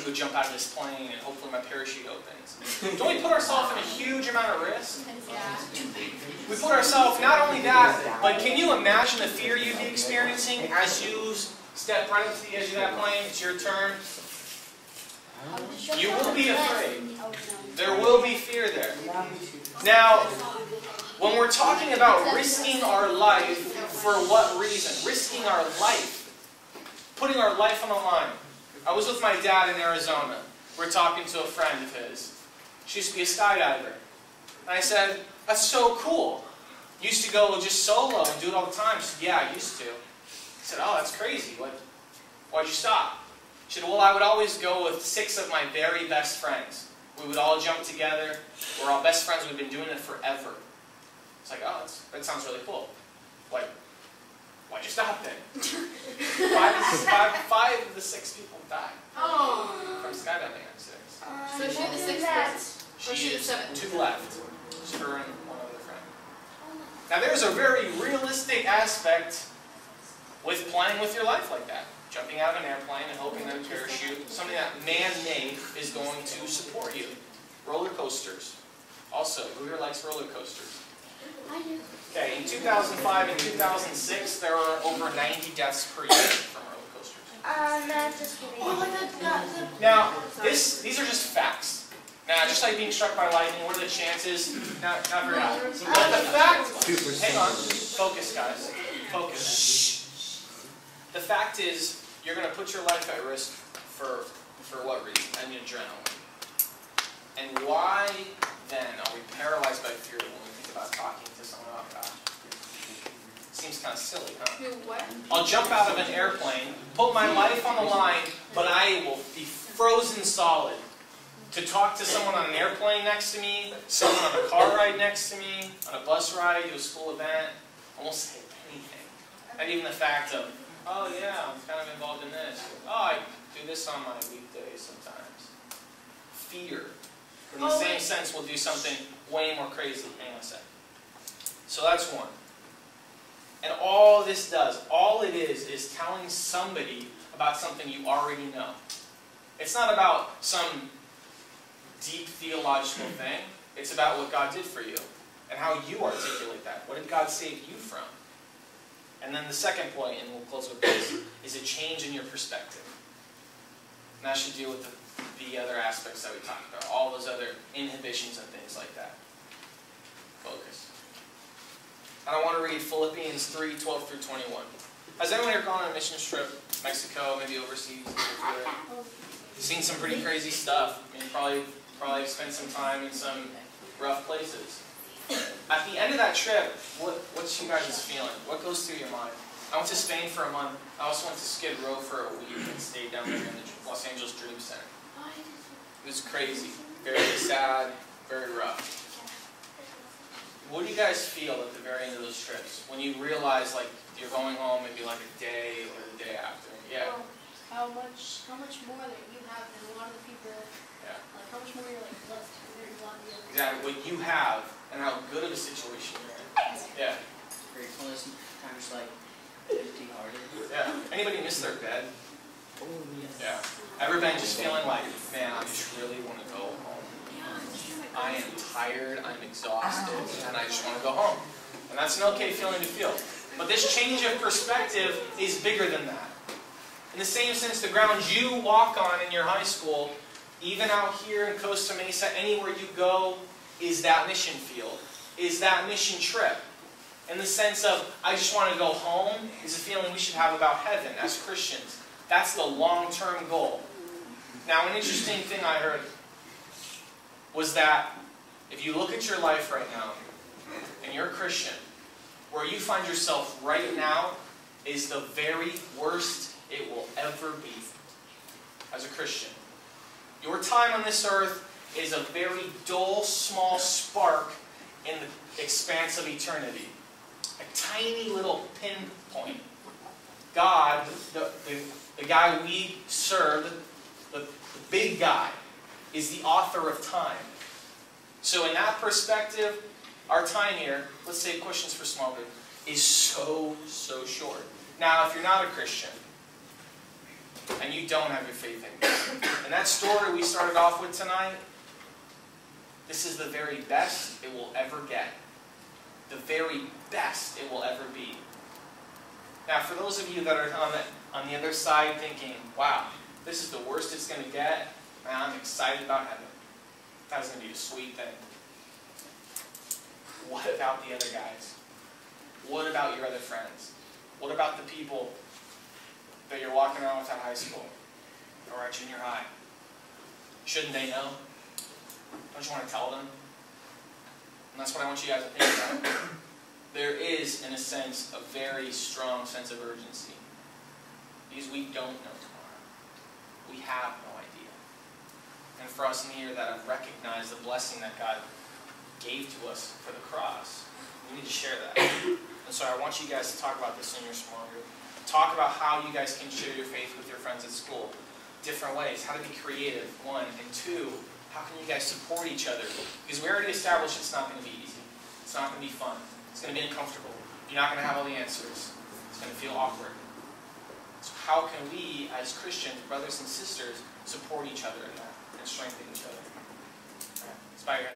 to go jump out of this plane and hopefully my parachute opens. Don't we put ourselves in a huge amount of risk? We put ourselves, not only that, but can you imagine the fear you'd be experiencing as you step right up to the edge of that plane? It's your turn. You will be afraid. There will be fear there. Now, when we're talking about risking our life, for what reason? Risking our life. Putting our life on the line. I was with my dad in Arizona. We're talking to a friend of his. She used to be a skydiver. And I said, that's so cool. You used to go just solo and do it all the time. She said, yeah, I used to. I said, oh, that's crazy. Why'd you stop? She said, well, I would always go with 6 of my very best friends. We would all jump together. We're all best friends. We've been doing it forever. It's like, oh, that sounds really cool. Why'd you stop then? 5 of the 6 people died. Oh. From skydiving accidents. So she's the 6th person? She is 2 left. Just her and one other friend. Now there's a very realistic aspect with playing with your life like that. Jumping out of an airplane and hoping that a parachute, something that man-made, is going to support you. Roller coasters. Also, who here likes roller coasters? I do. Okay, in 2005 and 2006, there were over 90 deaths per year from roller coasters. No, just kidding. Oh, Now, these are just facts. Now, just like being struck by lightning, what are the chances? Not very high. But the fact, hang on, focus guys, focus. The fact is, you're going to put your life at risk for what reason? And adrenaline. And why then are we paralyzed by fear when we think about talking to someone about God? Seems kind of silly, huh? I'll jump out of an airplane, put my life on the line, but I will be frozen solid. To talk to someone on an airplane next to me, someone on a car ride next to me, on a bus ride to a school event, I won't say anything. And even the fact of, oh yeah, I'm kind of involved in this. Oh, I do this on my weekdays sometimes. Fear. In the same sense, we'll do something way more crazy. Hang on a second. So that's one. And all this does, all it is telling somebody about something you already know. It's not about some deep theological thing. It's about what God did for you and how you articulate that. What did God save you from? And then the second point, and we'll close with this, is a change in your perspective. And that should deal with the other aspects that we talked about, all those other inhibitions and things like that. Focus. And I want to read Philippians 3:12 through 21. Has anyone here gone on a mission trip, Mexico, maybe overseas? Seen some pretty crazy stuff. I mean, probably spent some time in some rough places. At the end of that trip, what's you guys' feeling? What goes through your mind? I went to Spain for a month. I also went to Skid Row for a week and stayed down there in the Los Angeles Dream Center. It was crazy. Very sad, very rough. What do you guys feel at the very end of those trips? When you realize like you're going home maybe like a day or the day after? Yeah. How much more that you have than a lot of the people, Yeah. like how much more you're like blessed compared to a lot of the others. Exactly. What you have and how good of a situation you're in. Yeah. Gratefulness, kind of just like empty-hearted. Yeah. Anybody miss their bed? Oh, yes. Yeah. Ever been just feeling like, man, I just really want to go home. I am tired, I'm exhausted, and I just want to go home. And that's an okay feeling to feel. But this change of perspective is bigger than that. In the same sense, the ground you walk on in your high school, even out here in Costa Mesa, anywhere you go, is that mission field, is that mission trip. In the sense of, I just want to go home, is a feeling we should have about heaven as Christians. That's the long-term goal. Now, an interesting thing I heard was that if you look at your life right now, and you're a Christian, where you find yourself right now is the very worst it will ever be as a Christian. Your time on this earth is a very dull, small spark in the expanse of eternity. A tiny little pinpoint. God, the guy we serve, the big guy, is the author of time. So in that perspective, our time here, let's say questions for small group, is so short. Now, if you're not a Christian, and you don't have your faith in God, and And that story we started off with tonight, this is the very best it will ever get. The very best it will ever be. Now, for those of you that are on the other side thinking, wow, this is the worst it's going to get, man, I'm excited about heaven. That's going to be a sweet thing. What about the other guys? What about your other friends? What about the people that you're walking around with at high school or at junior high? Shouldn't they know? Don't you want to tell them? And that's what I want you guys to think about. There is, in a sense, a very strong sense of urgency. Because we don't know tomorrow. We have no idea. And for us in here that have recognized the blessing that God gave to us for the cross, we need to share that. And so I want you guys to talk about this in your small group. Talk about how you guys can share your faith with your friends at school. Different ways. How to be creative, one. And two, how can you guys support each other? Because we already established it's not going to be easy. It's not going to be fun. It's going to be uncomfortable. You're not going to have all the answers. It's going to feel awkward. So how can we, as Christians, brothers and sisters, support each other in that and strengthen each other? All right, let's bow your heads.